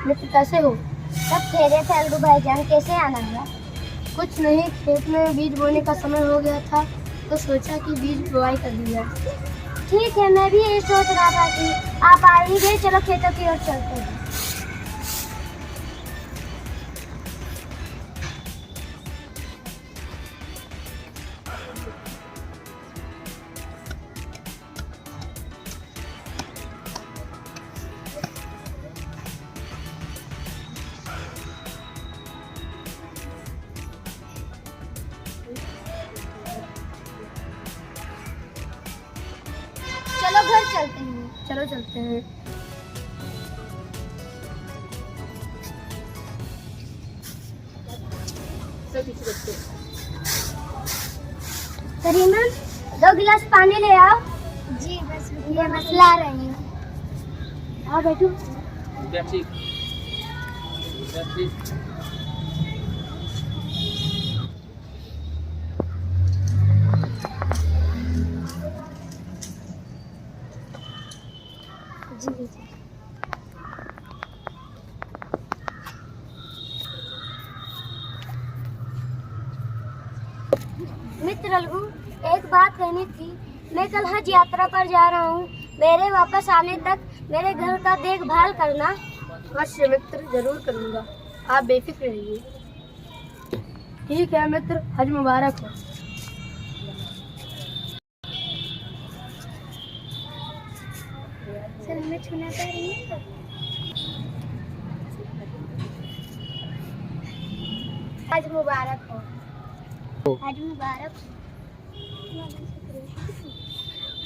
मित्र कैसे हो? सब खैरियत है। अलगू भाईजान कैसे आना हुआ? कुछ नहीं, खेत में बीज बोने का समय हो गया था तो सोचा कि बीज बुआई कर दी जाए। ठीक है, मैं भी यही सोच रहा था कि आप आ ही गए, चलो खेतों की ओर चलते हैं। चलो घर चलते हैं। चलो चलते हैं। करीमन, 2 गिलास पानी ले आओ। जी बस ये मसला रही हूँ। आओ बैठो। जी जी। मित्र अलगू, एक बात कहनी थी। मैं कल हज यात्रा पर जा रहा हूँ। मेरे वापस आने तक मेरे घर का देखभाल करना। अवश्य मित्र, जरूर करूँगा, आप बेफिक्र रहिए। ठीक है मित्र, हज मुबारक हो। सर हमें छूना पड़ रही है। हज मुबारक हो। हज मुबारक हो।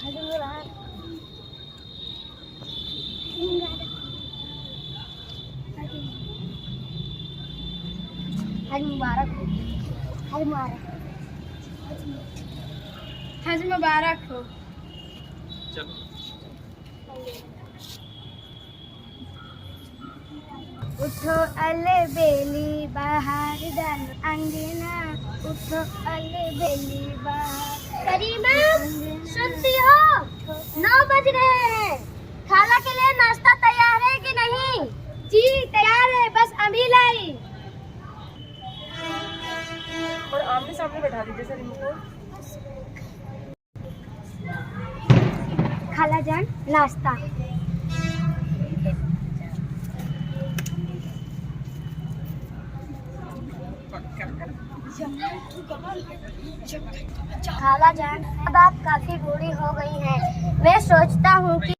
हज मुबारक। हज मुबारक हो। हज मुबारक। हज मुबारक हो। उठो अले बेली बाहर डालो अंगना। उठो अले बेली बाहर। करीमा, सुनती हो? 9 बज रहे हैं। खाला के लिए नाश्ता तैयार है कि नहीं? जी तैयार है, बस अभी लाई। और आमने सामने बैठा दीजिए सर इनको। खाला जान, नाश्ता। खाला जान, अब आप काफी बूढ़ी हो गई हैं। मैं सोचता हूँ कि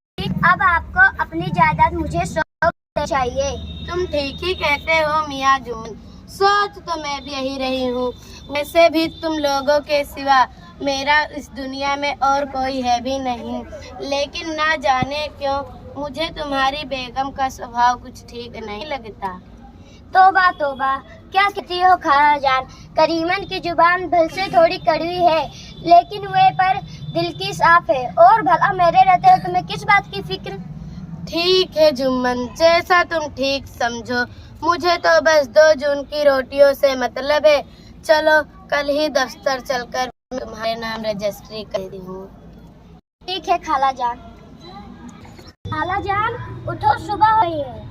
अब आपको अपनी जायदाद मुझे सौंप देनी चाहिए। तुम ठीक ही कहते हो मियाँ जून। सोच तो मैं भी यही रही हूँ। वैसे भी तुम लोगों के सिवा मेरा इस दुनिया में और कोई है भी नहीं, लेकिन ना जाने क्यों मुझे तुम्हारी बेगम का स्वभाव कुछ ठीक नहीं लगता। तोबा तोबा, क्या कहती हो खाला जान? करीमन की जुबान भल से थोड़ी कड़वी है, लेकिन वे पर दिल की साफ है। और भला मेरे रहते हो तुम्हें किस बात की फिक्र? ठीक है जुम्मन, जैसा तुम ठीक समझो। मुझे तो बस 2 जून की रोटियों से मतलब है। चलो कल ही दफ्तर चलकर तुम्हारे नाम रजिस्ट्री कर दी हूँ। ठीक है खाला जान। खाला जान, उठो, सुबह हो गई है।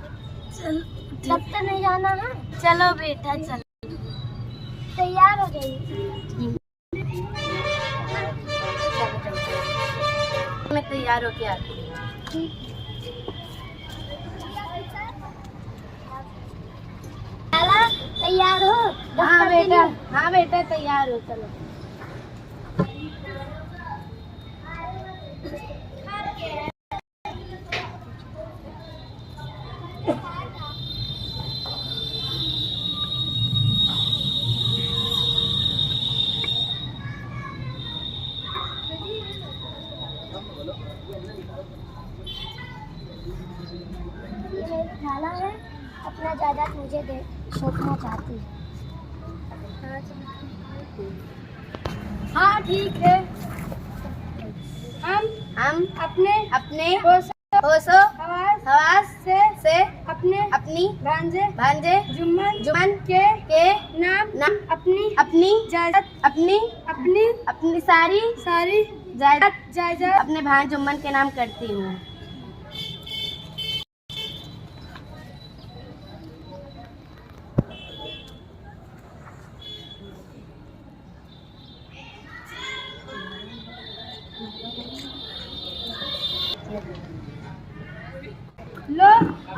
दफ्तर नहीं जाना है? चलो बेटा चलो। तैयार हो गई? मैं तैयार होके आती हूँ। खाला, तैयार हो? हाँ दफ्तर के बेटा, लिए? हाँ बेटा तैयार हो। चलो। ये मेरी खाला है, अपना जायदाद मुझे दे सौंपना चाहती है। हाँ ठीक है। हम अपने अपने होशो हवास हवास से अपने अपनी भांजे भांजे जुम्मन के नाम अपनी जायदाद अपनी सारी जायदाद जायदाद अपने भाई जुम्मन के नाम करती हूँ।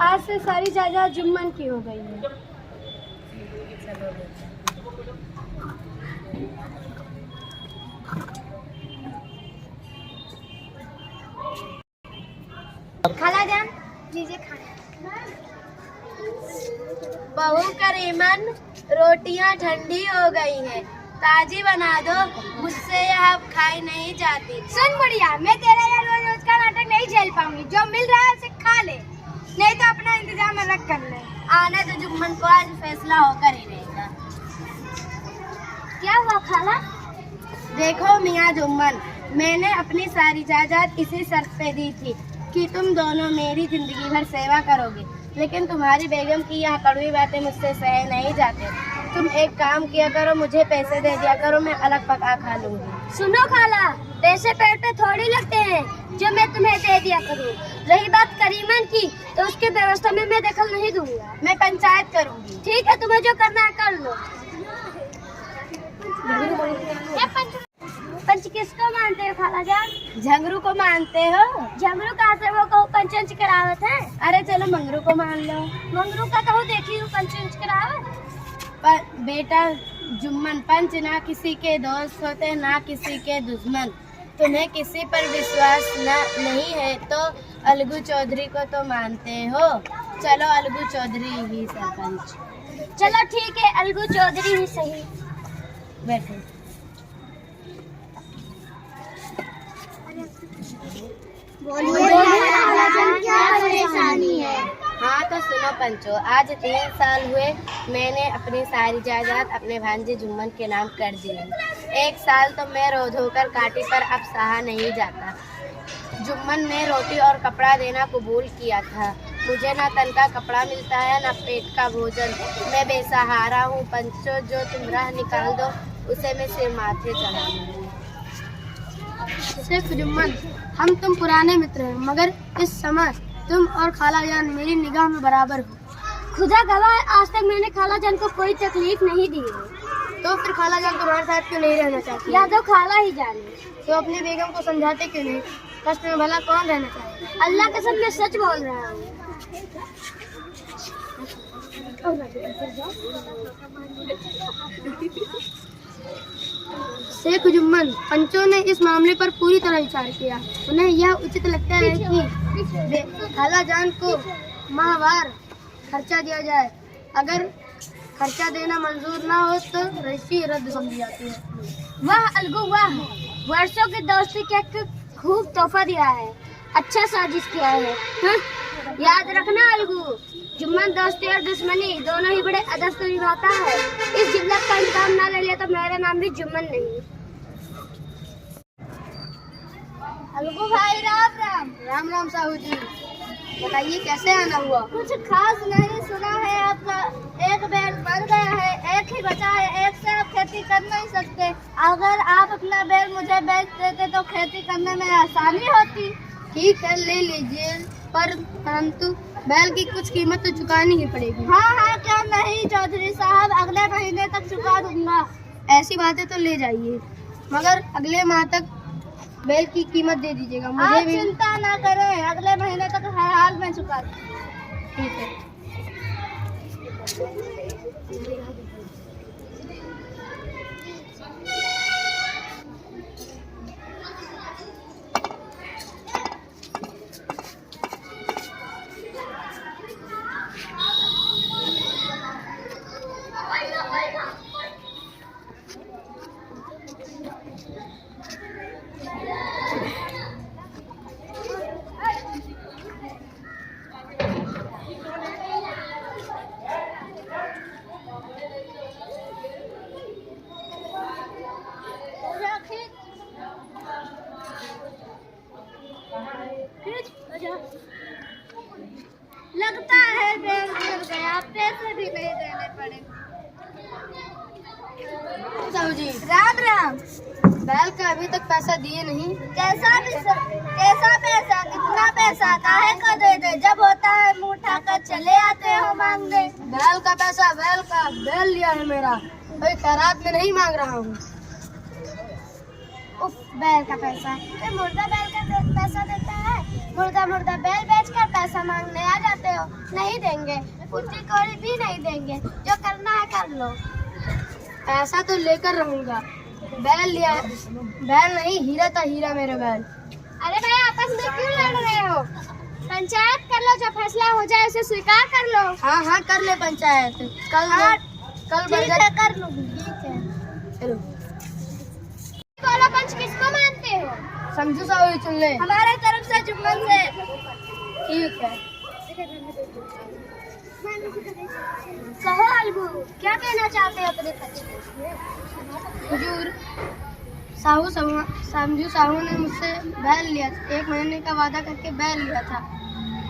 आज से सारी जायदाद जुम्मन की हो गई है। खालाजान लीजिए खाना। बहू करीमन, रोटियां ठंडी हो गई हैं, ताजी बना दो, मुझसे यह खाई नहीं जाती। सुन बुढ़िया, मैं तेरा ये रोज रोज का नाटक नहीं झेल पाऊंगी। जो मिल रहा है उसे खा ले, नहीं तो अपना इंतजाम अलग कर ले। आने तो जुम्मन को आज फैसला होकर ही रहेगा। क्या हुआ खाला? देखो मियाँ जुम्मन, मैंने अपनी सारी जायदाद इसी शर्त पे दी थी कि तुम दोनों मेरी जिंदगी भर सेवा करोगे, लेकिन तुम्हारी बेगम की यह कड़वी बातें मुझसे सह नहीं जाते। तुम एक काम किया करो, मुझे पैसे दे दिया करो, मैं अलग पका खा लूंगी। सुनो खाला, पैसे पेट पे थोड़ी लगते हैं जो मैं तुम्हें दे दिया करूँ। रही बात करीमन की, तो उसकी व्यवस्था में मैं दखल नहीं दूंगा। मैं पंचायत करूंगी। ठीक है, तुम्हें जो करना है कर लो। पंच किसको मानते हो खाला जान? झंगरू को मानते हो? झंगरू कहाँ से वो कहूँ पंचंच करावत है? अरे चलो मंगरू को मान लो। मंगरू का कहूँ देखी हूँ पंचंच करावत। बेटा जुम्मन, पंच ना किसी के दोस्त होते ना किसी के दुश्मन। तुम्हें किसी पर विश्वास नहीं है तो अलगू चौधरी को तो मानते हो। चलो अलगू चौधरी ही सरपंच। चलो ठीक है, अलगू चौधरी ही सही। बैठो। क्या परेशानी है? हाँ तो सुनो पंचो, आज 3 साल हुए मैंने अपनी सारी जायदाद अपने भांजे जुम्मन के नाम कर दी है। 1 साल तो मैं रो धोकर काटी, पर अब सहा नहीं जाता। जुम्मन ने रोटी और कपड़ा देना कबूल किया था। मुझे ना तन का कपड़ा मिलता है ना पेट का भोजन। मैं बेसहारा हूँ पंचो, जो तुम राह निकाल दो उसे मैं सिर माथे चढ़ा लूँगी। शेख जुम्मन, हम तुम पुराने मित्र हैं, मगर इस समय तुम और खालाजान मेरी निगाह में बराबर हो। खुदा गवाह है, आज तक मैंने खालाजान को कोई तकलीफ नहीं दी है। तो फिर खालाजान तुम्हारे साथ क्यों नहीं रहना चाहती? या तो खाला ही जाने। तो अपनी बेगम को समझाते क्यों नहीं? कष्ट में भला कौन रहना चाहे? अल्लाह कसम मैं सच बोल रहा हूँ। शेख जुम्मन, पंचों ने इस मामले पर पूरी तरह विचार किया। उन्हें यह उचित लगता है कि खालाजान को माहवार खर्चा दिया जाए। अगर खर्चा देना मंजूर ना हो तो रजिस्ट्री रद्द समझी जाती है। वाह अलगू वाह, वर्षों की दोस्ती के खूब तोहफा दिया है। अच्छा साजिश किया है। हाँ? याद रखना अलगू, जुम्मन दोस्ती और दुश्मनी दोनों ही बड़े अदब से निभाता है। इस जिल्लत का इंतजाम ना ले लिया तो मेरा नाम भी जुम्मन नहीं। अलगू भाई राम राम। राम राम साहू जी, बताइए कैसे आना हुआ? कुछ खास नहीं, सुना है आपका एक बैल मर गया है, एक ही बचा है, एक से आप खेती कर नहीं सकते। अगर आप अपना बैल मुझे बेच देते तो खेती करने में आसानी होती। ठीक है, ले लीजिए, परंतु बैल की कुछ कीमत तो चुकानी ही पड़ेगी। हाँ हाँ, क्यों नहीं चौधरी साहब, अगले महीने तक चुका दूंगा। ऐसी बातें तो ले जाइए, मगर अगले माह तक बैल की कीमत दे दीजिएगा। मुझे आप भी चिंता ना करें, अगले महीने तक हर हाल में चुका दूंगा। ठीक है। लगता है बैल गिर गया, पैसे भी नहीं देने पड़े। साहू जी, राम राम। बैल का अभी तक पैसा दिए नहीं। कैसा पैसा, कितना पैसा, काहे को दे दे? जब होता है मुँह उठाकर चले आते हो मांगने। बैल का पैसा, बैल लिया है मेरा, कोई खैरात में नहीं मांग रहा हूँ। उफ, बैल का पैसा, मुर्दा बैल का पैसा देता है। मुर्दा बैल बेचकर पैसा मांगने आ जाते रहे हो? नहीं देंगे, कुर्सी कौड़ी भी नहीं देंगे, जो करना है कर लो। ऐसा तो लेकर रहूंगा। बैल लिया, बैल नहीं हीरा था, हीरा मेरा बैल। अरे भाई आपस में क्यों लड़ रहे हो? पंचायत कर लो, जो फैसला हो जाए उसे स्वीकार कर लो। हाँ हाँ कर ले पंचायत। कल हाँ, कल ठीक है कर लूंगी। ठीक है चलो। बोलो पंच किसको मानते हो? समझू साहू चुन ले। हमारे तरफ से जुम्मन से। ठीक है। कहो अलगू, क्या कहना चाहते हो अपने पक्ष में? हुजूर, समझू साहू ने मुझसे बैल लिया था, 1 महीने का वादा करके बैल लिया था।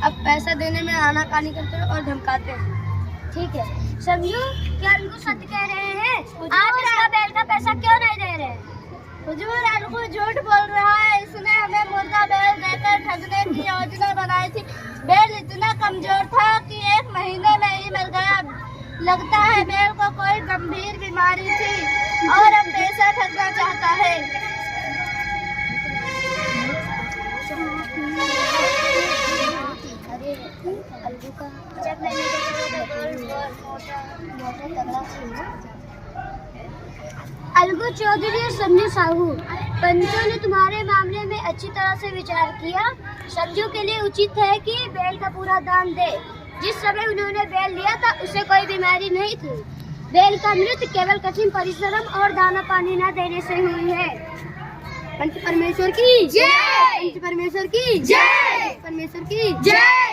अब पैसा देने में आनाकानी करते हैं और धमकाते हैं। ठीक है समझू, क्या अलगू सत्य कह रहे हैं? आप इसका बैल का पैसा क्यों नहीं दे रहे? हुजूर, अलगू झूठ बोल रहा है। इसने हमें मुर्गा बैल देकर ठगने की योजना बनाई थी। बैल इतना कमजोर था कि 1 महीने में ही मर गया। लगता है बैल को कोई गंभीर बीमारी थी और अब पैसा ठगना चाहता है। अलगू का जब मैंने अलगू चौधरी और संजू साहू, पंचों ने तुम्हारे मामले में अच्छी तरह से विचार किया। संजू के लिए उचित है कि बैल का पूरा दाम दे। जिस समय उन्होंने बैल लिया था उसे कोई बीमारी नहीं थी। बैल का मृत्यु केवल कठिन परिश्रम और दाना पानी न देने से हुई है। पंच परमेश्वर की जय। पंच परमेश्वर की जय। परमेश्वर की जय।